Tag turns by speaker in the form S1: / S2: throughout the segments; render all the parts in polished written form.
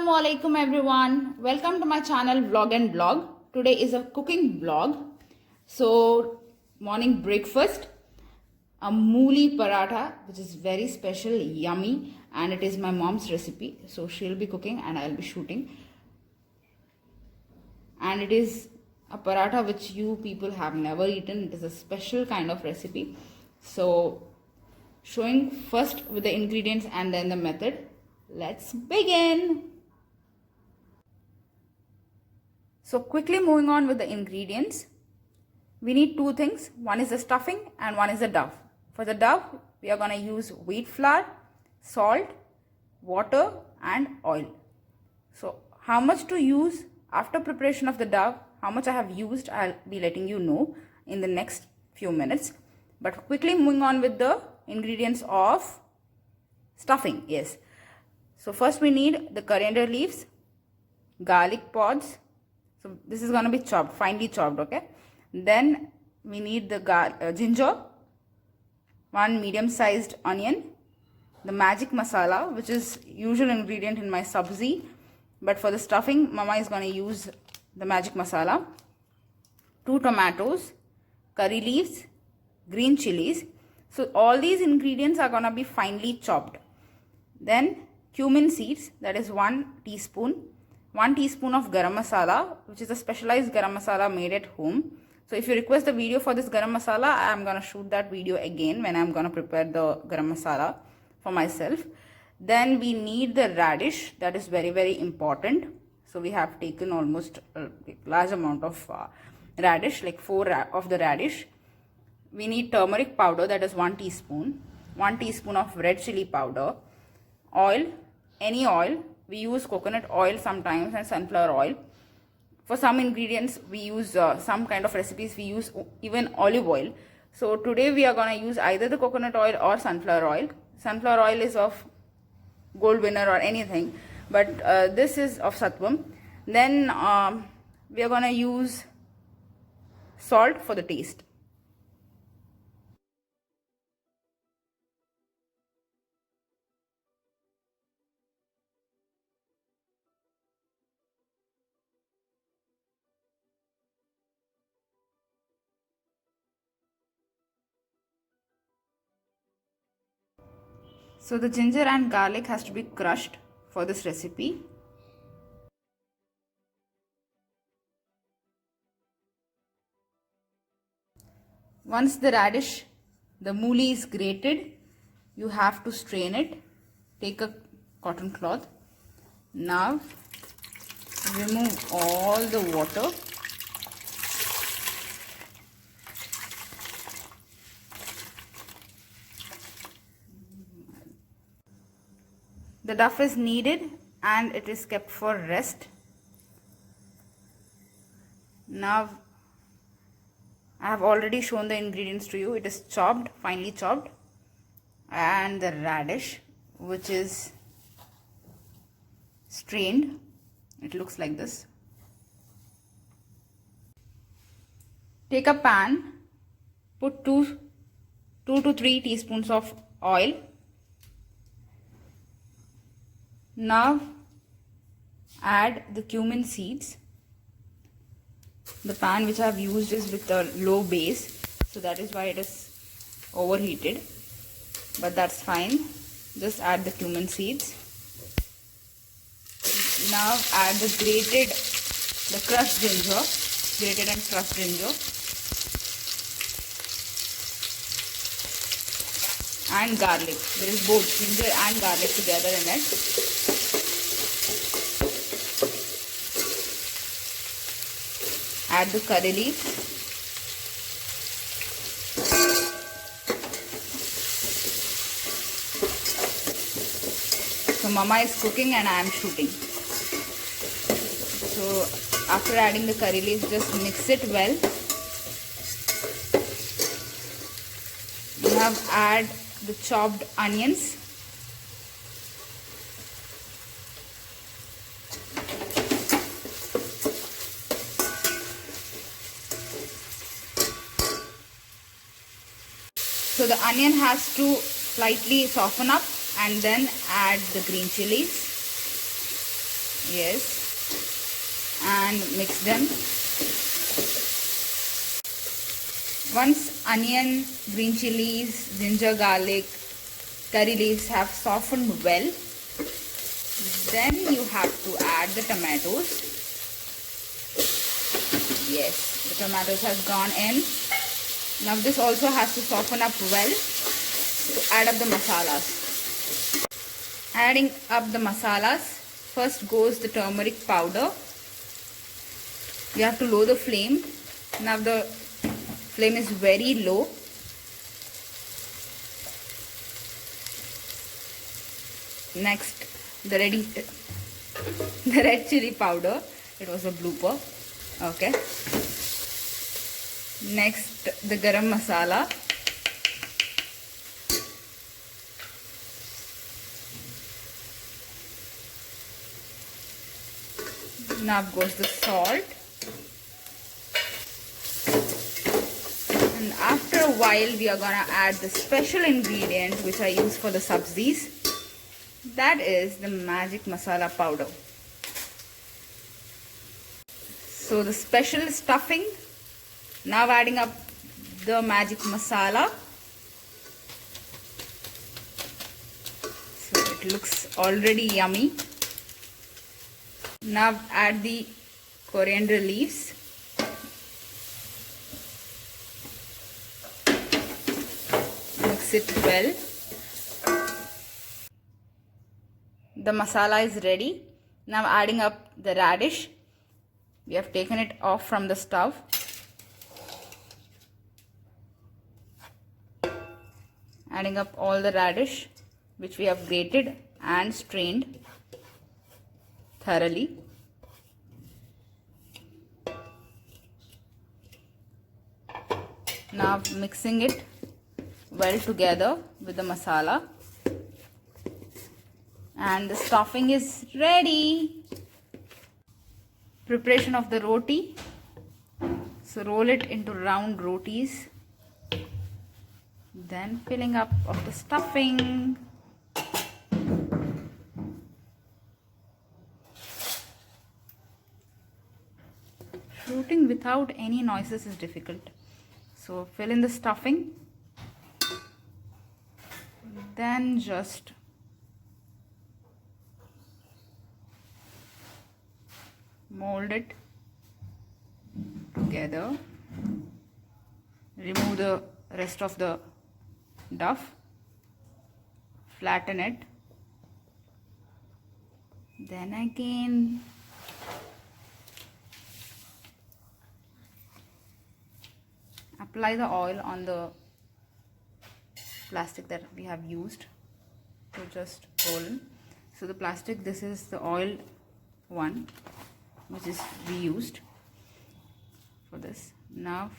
S1: Assalamu alaikum everyone. Welcome to my channel Vlog and Blog. Today is a cooking vlog. So morning breakfast, a mooli paratha which is very special, yummy, and it is my mom's recipe. So she'll be cooking and I'll be shooting. And it is a paratha which you people have never eaten. It is a special kind of recipe. So showing first with the ingredients and then the method. Let's begin. So quickly moving on with the ingredients. We need two things. One is the stuffing and one is the dough. For the dough, we are going to use wheat flour, salt, water and oil. So how much to use after preparation of the dough, how much I have used, I'll be letting you know in the next few minutes. But quickly moving on with the ingredients of stuffing. Yes. So first we need the coriander leaves, garlic pods. So this is going to be chopped, finely chopped, okay. Then we need the ginger, one medium sized onion, the magic masala, which is usual ingredient in my sabzi, but for the stuffing mama is going to use the magic masala, 2 tomatoes, curry leaves, green chilies. So all these ingredients are going to be finely chopped. Then cumin seeds, that is 1 teaspoon, 1 teaspoon of garam masala, which is a specialized garam masala made at home. So if you request the video for this garam masala, I am going to shoot that video again when I am going to prepare the garam masala for myself. Then we need the radish, that is very, very important. So we have taken almost a large amount of radish, like 4 of the radish. We need turmeric powder, that is 1 teaspoon, 1 teaspoon of red chili powder, oil, any oil. We use coconut oil sometimes and sunflower oil. For some ingredients we use some kind of recipes we use even olive oil. So today we are going to use either the coconut oil or sunflower oil. Sunflower oil is of gold winner or anything, but this is of Sattvam. Then we are going to use salt for the taste. So the ginger and garlic has to be crushed for this recipe. Once the radish, the mooli is grated, you have to strain it. Take a cotton cloth. Now remove all the water. The dough is kneaded and it is kept for rest. Now I have already shown the ingredients to you. It is chopped, finely chopped, and the radish, which is strained. It looks like this. Take a pan, put 2 to 3 teaspoons of oil. Now add the cumin seeds. The pan which I have used is with a low base, so that is why it is overheated, but that's fine. Just add the cumin seeds. Now add the crushed ginger, grated and crushed ginger, and garlic. There is both ginger and garlic together in it. Add the curry leaves. So mama is cooking and I am shooting. So after adding the curry leaves, just mix it well. You have add the chopped onions. So the onion has to slightly soften up and then add the green chilies. Yes, and mix them. Once onion, green chilies, ginger, garlic, curry leaves have softened well, then you have to add the tomatoes. Yes, the tomatoes has gone in. Now this also has to soften up well to add up the masalas. Adding up the masalas, first goes the turmeric powder. You have to lower the flame. Now the flame is very low. Next, the red chili powder. It was a blooper. Okay. Next, the garam masala. Now goes the salt. And after a while, we are gonna add the special ingredient which I use for the sabzis. That is the magic masala powder. So the special stuffing. Now adding up the magic masala. So it looks already yummy. Now add the coriander leaves. Mix it well. The masala is ready. Now adding up the radish. We have taken it off from the stove. Adding up all the radish which we have grated and strained thoroughly. Now mixing it well together with the masala. And the stuffing is ready. Preparation of the roti. So roll it into round rotis. Then filling up of the stuffing. Shooting without any noises is difficult. So fill in the stuffing. Then just mold it together. Remove the rest of the duff. Flatten it. Then again apply the oil on the plastic that we have used to just roll in. So the plastic, this is the oil one which is reused for this. Now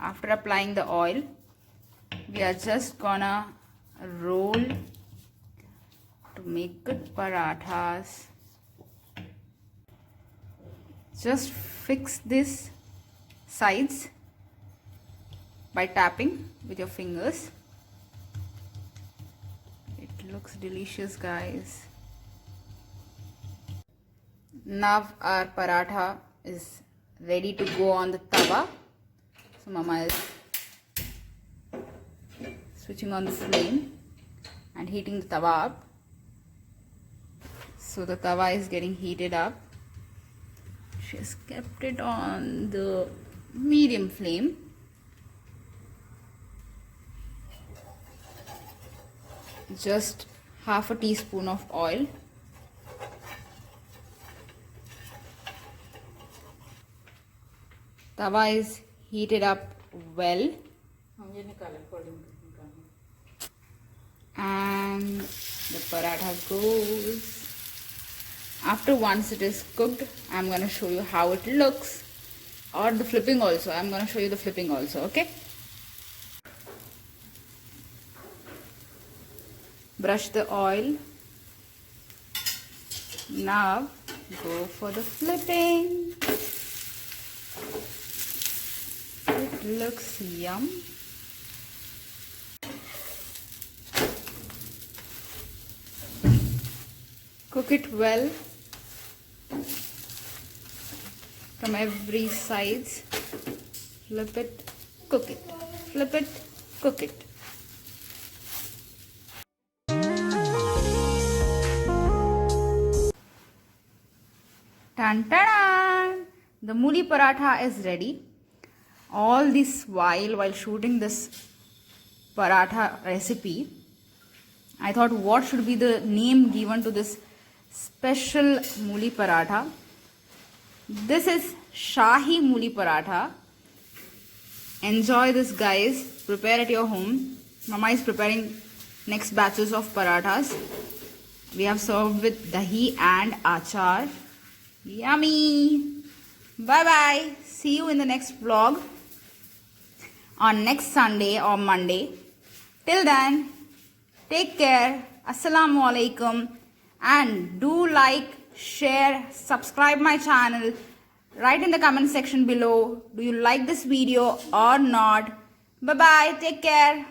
S1: after applying the oil, we are just gonna roll to make good parathas. Just fix this sides by tapping with your fingers. It looks delicious, guys. Now our paratha is ready to go on the tawa. So mama is switching on the flame and heating the tawa up. So the tawa is getting heated up. She has kept it on the medium flame. Just half a teaspoon of oil. Tawa is heated up well. And the paratha goes. After once it is cooked, I'm going to show you how it looks. Or the flipping also. I'm going to show you the flipping also, okay? Brush the oil. Now go for the flipping. It looks yum. Cook it well from every sides. Flip it, cook it. Flip it, cook it. Tan tan! The mooli paratha is ready. All this while shooting this paratha recipe, I thought what should be the name given to this special mooli paratha. This is Shahi mooli paratha. Enjoy this, guys. Prepare at your home. Mama is preparing next batches of parathas. We have served with dahi and achar. Yummy! Bye bye. See you in the next vlog on next Sunday or Monday. Till then, take care. Assalamu alaikum. And do like, share, subscribe my channel. Write in the comment section below. Do you like this video or not? Bye bye. Take care.